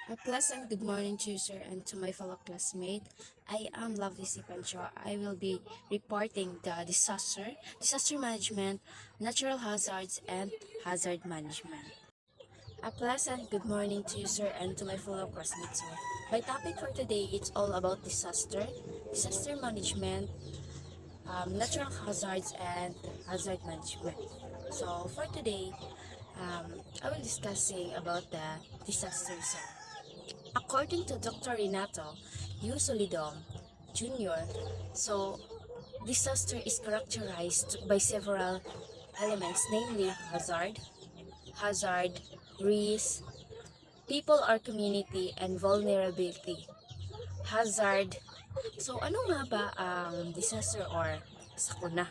A pleasant good morning to you, sir, and to my fellow classmate. I am Lovely Sipancho. I will be reporting the disaster management, natural hazards, and hazard management. A pleasant good morning to you, sir, and to my fellow classmates, sir. My topic for today is all about disaster management, natural hazards, and hazard management. So for today, I will discussing about the disasters, sir. According to Dr. Renato Usolidom Jr., so disaster is characterized by several elements, namely hazard, risk, people or community, and vulnerability. Hazard. So ano nga ba ang disaster or sakuna?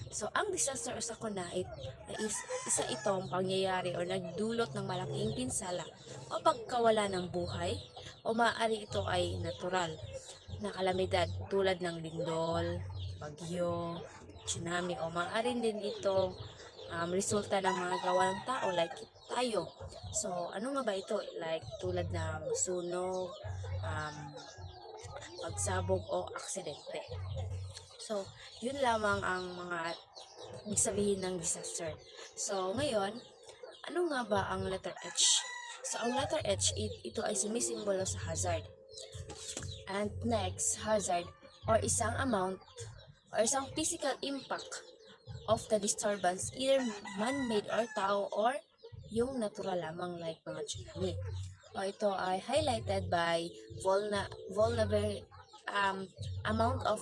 So, ang disaster o sakuna is isa itong pangyayari o nagdulot ng malaking pinsala o pagkawala ng buhay o maaari ito ay natural na kalamidad tulad ng lindol, bagyo, tsunami o maaari din ito resulta ng mga gawa ng tao like tayo. So, ano nga ba ito? Like tulad ng sunog, pagsabog o aksidente. So, yun lamang ang mga ibig sabihin ng disaster. So, ngayon, ano nga ba ang letter H? So, ang letter H, ito ay sumisimbolo sa hazard. And next, hazard, or isang amount, or isang physical impact of the disturbance, either man-made or tao, or yung natural lamang like mga tsunami. O ito ay highlighted by vulnerable amount of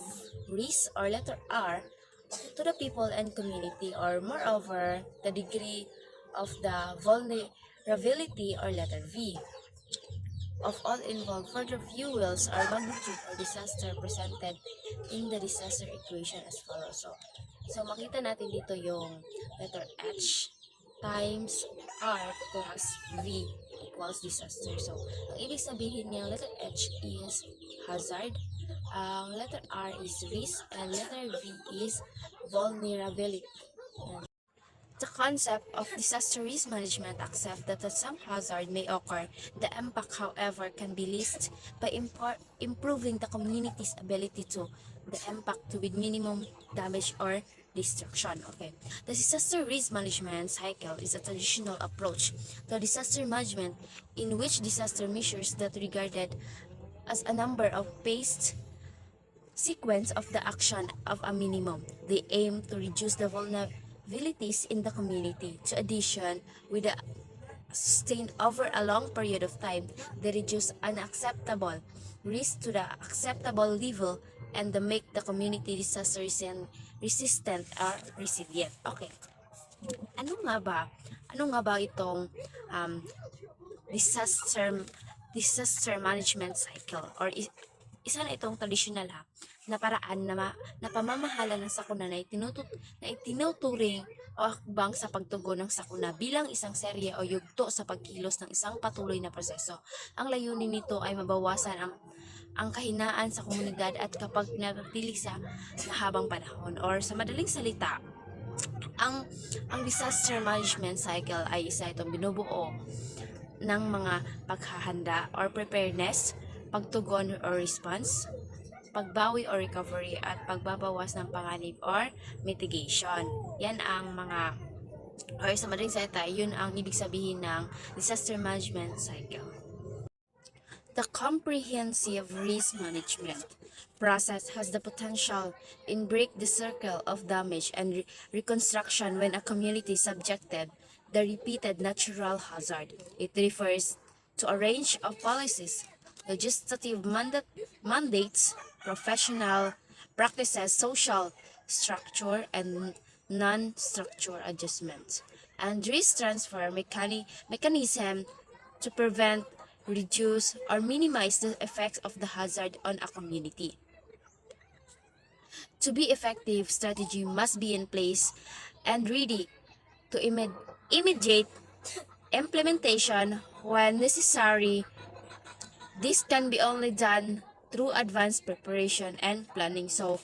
risk or letter R to the people and community, or moreover the degree of the vulnerability or letter V of all involved. Further fuels or magnitude or disaster presented in the disaster equation as follows. So makita natin dito yung letter H times R plus V equals disaster. So, ang ibig sabihin niya, letter H is hazard, letter R is risk, and letter V is vulnerability. The concept of disaster risk management accepts that some hazard may occur. The impact, however, can be least by improving the community's ability to the impact to with minimum damage or destruction. Okay. The disaster risk management cycle is a traditional approach to disaster management in which disaster measures that regarded as a number of phased sequence of the action of a minimum. They aim to reduce the vulnerabilities in the community. To addition, with the sustained over a long period of time, they reduce unacceptable risk to the acceptable level and they make the community disaster resistant or resilient. Okay. Ano nga ba? Ano nga ba itong um, disaster disaster management cycle or isa na itong traditional na paraan na pamamahala ng sakuna na itinuturing o akbang sa pagtugon ng sakuna bilang isang serye o yugto sa pagkilos ng isang patuloy na proseso. Ang layunin nito ay mabawasan ang kahinaan sa komunidad at kapag pinatili sa mahabang panahon, or sa madaling salita, ang disaster management cycle ay isa itong binubuo ng mga paghahanda or preparedness, pagtugon or response, pagbawi or recovery, at pagbabawas ng panganib or mitigation. Yan ang mga, or sa madaling salita, yun ang ibig sabihin ng disaster management cycle. The comprehensive risk management process has the potential in break the circle of damage and reconstruction when a community is subjected the repeated natural hazard. It refers to a range of policies, legislative mandates, professional practices, social structure, and non-structure adjustments, and risk transfer mechanism to prevent, reduce, or minimize the effects of the hazard on a community. To be effective, strategy must be in place and ready to immediate implementation when necessary. This can be only done through advanced preparation and planning. So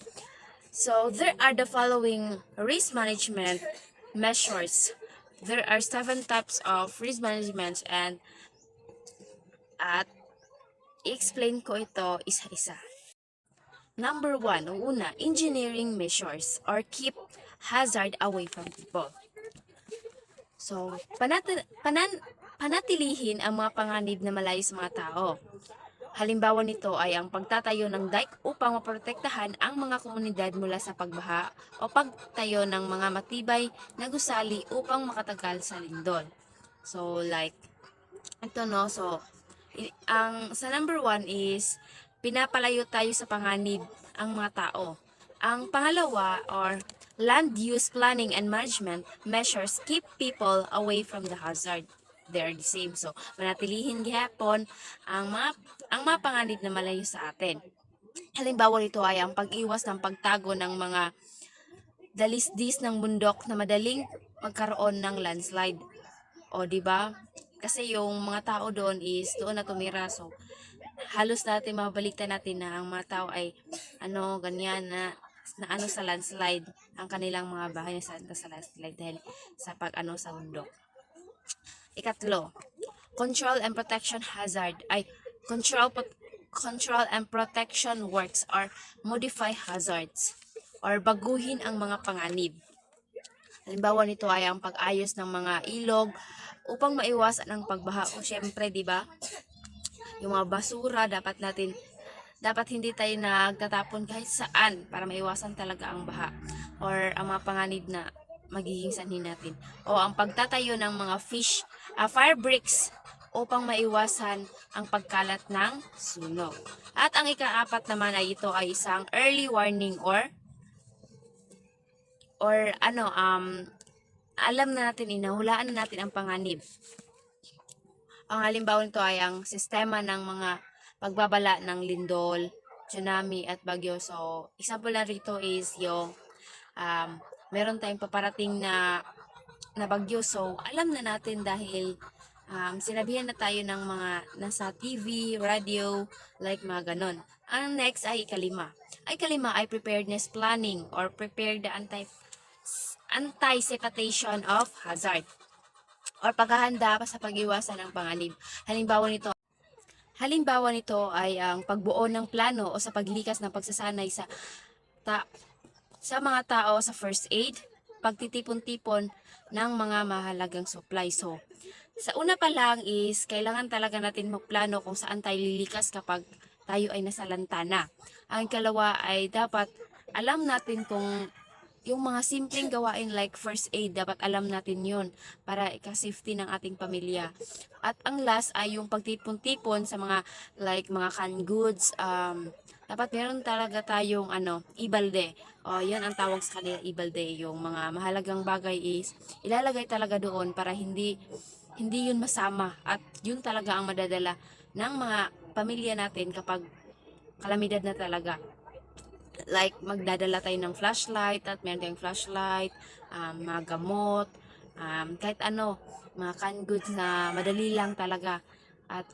there are the following risk management measures. There are 7 types of risk management, and at i-explain ko ito isa-isa. Number 1, ang una, engineering measures or keep hazard away from people. So, panatilihin ang mga panganib na malayo sa mga tao. Halimbawa nito ay ang pagtatayo ng dike upang maprotektahan ang mga komunidad mula sa pagbaha o pagtayo ng mga matibay na gusali upang makatagal sa lindol. So, like, ito no, so, sa number 1 is, pinapalayo tayo sa panganib ang mga tao. Ang pangalawa, or land use planning and management measures keep people away from the hazard. They are the same. So, manatilihin gihapon ang mga panganib na malayo sa atin. Halimbawa nito ay ang pag-iwas ng pagtago ng mga dalisdis ng bundok na madaling magkaroon ng landslide. O, di ba? Kasi yung mga tao doon is doon na tumira. So, halos natin mabaliktad natin na ang mga tao ay ganyan na sa landslide ang kanilang mga bahay na sa landslide dahil sa sa bundok. Ikatlo, control and protection works or modify hazards or baguhin ang mga panganib. Halimbawa nito ay ang pag-ayos ng mga ilog upang maiwasan ang pagbaha. O syempre, di ba? Yung mga basura dapat hindi tayo nagtatapon kahit saan para maiwasan talaga ang baha or ang mga panganib na magiging sanhin natin. O ang pagtatayo ng mga fire bricks upang maiwasan ang pagkalat ng sunog. At ang ika-4 naman ay ito ay isang early warning or alam na natin, inahulaan na natin ang panganib. Ang halimbawa nito ay ang sistema ng mga pagbabala ng lindol, tsunami at bagyo. So, example na rito is yung meron tayong paparating na bagyo. So, alam na natin dahil sinabihan na tayo ng mga nasa TV, radio, like mga ganon. Ang next ay ikalima. Ikalima ay preparedness planning or prepare the anticipation of hazard or paghahanda pa sa pag-iwasan ng panganib. Halimbawa nito ay ang pagbuo ng plano o sa paglikas ng pagsasanay sa mga tao sa first aid, pagtitipon-tipon ng mga mahalagang supply. So, sa una pa lang is kailangan talaga natin magplano kung saan tayo lilikas kapag tayo ay nasa lantana. Ang ikalawa ay dapat alam natin kung yung mga simpleng gawain like first aid, dapat alam natin yun para ika-safety ng ating pamilya. At ang last ay yung pagtipon-tipon sa mga mga canned goods. Dapat meron talaga tayong ibalde. Yan ang tawag sa kanila, ibalde. Yung mga mahalagang bagay is ilalagay talaga doon para hindi yun masama at yun talaga ang madadala ng mga pamilya natin kapag kalamidad na talaga. Like, magdadala tayo ng flashlight at meron tayong flashlight, mga gamot, kahit mga canned goods na madali lang talaga at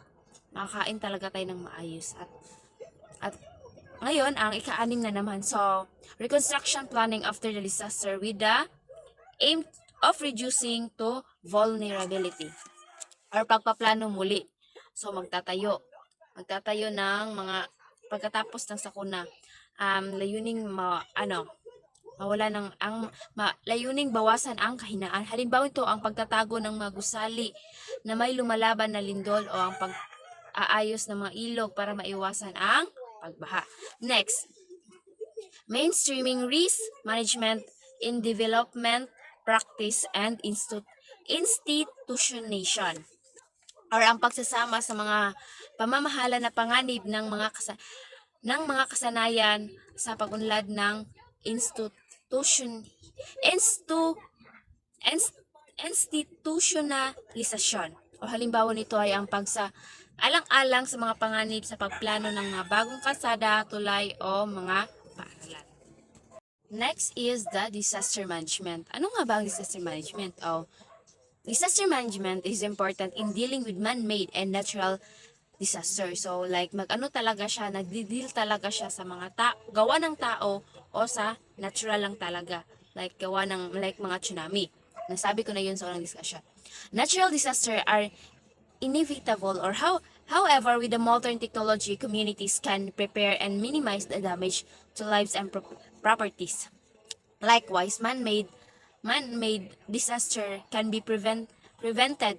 makakain talaga tayo ng maayos. At ngayon, ang ika-6 na naman. So, reconstruction planning after the disaster with the aim of reducing to vulnerability or pagpaplano muli. So, magtatayo ng mga pagkatapos ng sakuna. Layuning layuning bawasan ang kahinaan. Halimbawa ito ang pagtatago ng mga gusali na may lumalaban na lindol o ang pag-aayos ng mga ilog para maiwasan ang pagbaha. Next, mainstreaming risk management in development practice and institutionalization or ang pagsasama sa mga pamamahala na panganib ng mga kasanayan sa pag-unlad ng institutionalisasyon. O halimbawa nito ay ang alang-alang sa mga panganib sa pagplano ng mga bagong kalsada, tulay o mga paaralan. Next is the disaster management. Ano nga ba ang disaster management? Disaster management is important in dealing with man-made and natural disaster. So, like, nagdi-deal talaga siya sa mga gawa ng tao o sa natural lang talaga. Like, gawa ng, mga tsunami. Nasabi ko na yun sa unang discussion. Natural disaster are inevitable or However, with the modern technology, communities can prepare and minimize the damage to lives and properties. Likewise, man-made disaster can be prevented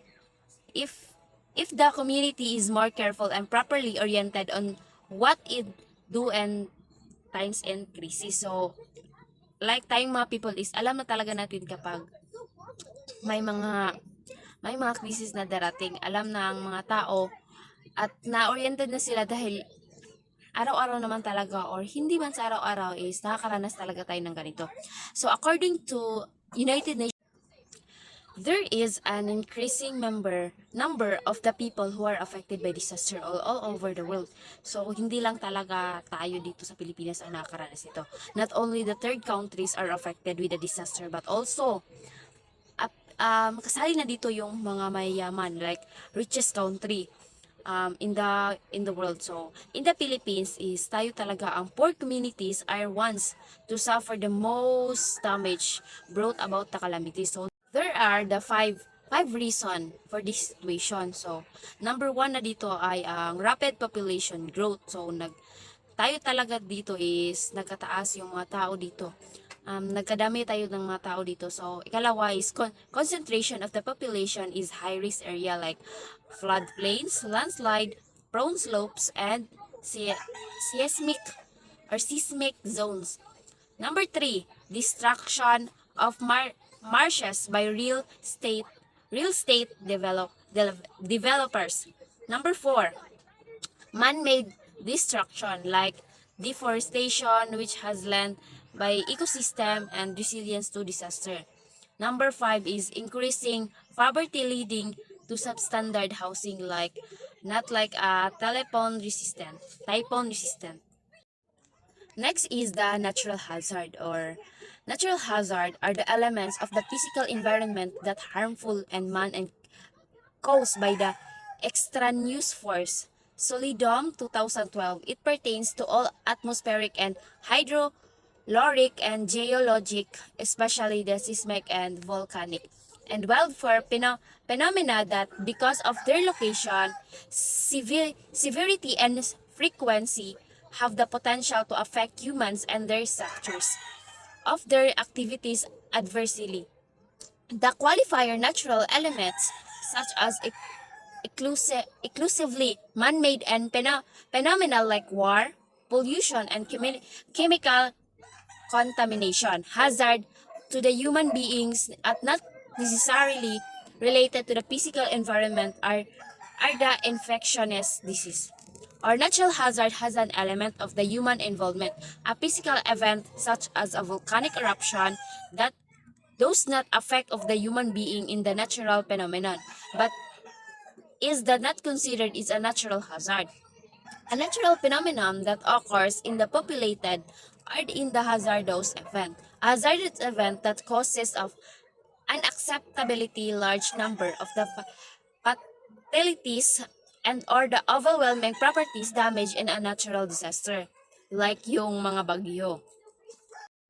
if if the community is more careful and properly oriented on what it do and times and crisis. So, like tayong mga people is alam na talaga natin kapag may mga may mga krisis na darating. Alam na ang mga tao at na-oriented na sila dahil araw-araw naman talaga or hindi man sa araw-araw is nakakaranas talaga tayo ng ganito. So according to United Nations, there is an increasing number of the people who are affected by disaster all over the world. So hindi lang talaga tayo dito sa Pilipinas ang nakakaranas nito. Not only the third countries are affected with the disaster but also kasali na dito yung mga mayayaman like richest country in the world. So in the Philippines is tayo talaga ang poor communities are ones to suffer the most damage brought about the calamity. So there are the five reason for this situation. So number one na dito ay ang rapid population growth. So tayo talaga dito is nagkataas yung mga tao dito. Nagkadami tayo ng mga tao dito. So, ikalawa is concentration of the population is high-risk area like floodplains, landslide, prone slopes, and seismic zones. Number 3, destruction of marshes by real estate developers. Number 4, man-made destruction like deforestation which has led by ecosystem and resilience to disaster. Number 5 is increasing poverty leading to substandard housing like not like a typhoon resistant. Next is the natural hazard or natural hazard are the elements of the physical environment that harmful and man and caused by the extraneous force. Solidum 2012, it pertains to all atmospheric and hydrologic and geologic, especially the seismic and volcanic, and wildfire phenomena that, because of their location, severity, and frequency, have the potential to affect humans and their structures of their activities adversely. The qualifier natural elements such as exclusively man-made and phenomena like war, pollution, and chemical contamination, hazard to the human beings at not necessarily related to the physical environment are the infectious disease. Our natural hazard has an element of the human involvement, a physical event such as a volcanic eruption that does not affect of the human being in the natural phenomenon, but is that not considered is a natural hazard. A natural phenomenon that occurs in the populated are in the hazardous event. A hazardous event that causes of unacceptability large number of the fatalities and or the overwhelming properties damage in a natural disaster, like yung mga bagyo.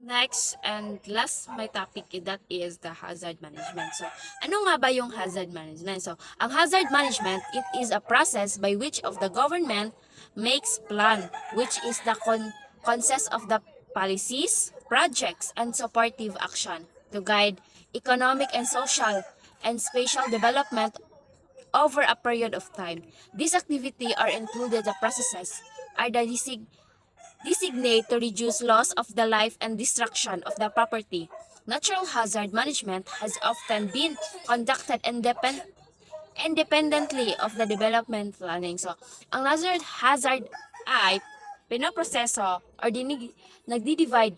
Next and last my topic that is the hazard management. So, ano nga ba yung hazard management? So, ang hazard management, it is a process by which of the government makes plan, which is the consists of the policies, projects, and supportive action to guide economic and social and spatial development over a period of time. These activities are included the processes are the designate to reduce loss of the life and destruction of the property. Natural hazard management has often been conducted independently of the development planning. So, ang natural hazard ay pinoproseso or nagdi-divide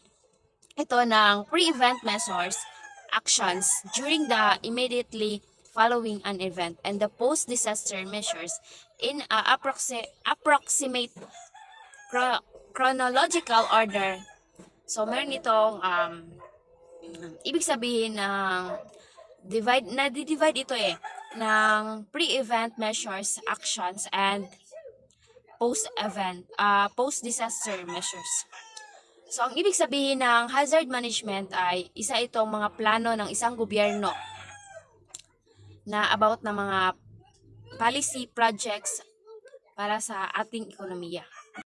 ito ng pre-event measures, actions during the immediately following an event and the post-disaster measures in a approximate chronological order. So, meron itong ibig sabihin ng divide ito ng pre-event measures, actions, and post-disaster measures. So, ang ibig sabihin ng hazard management ay isa itong mga plano ng isang gobyerno na about na mga policy projects para sa ating ekonomiya.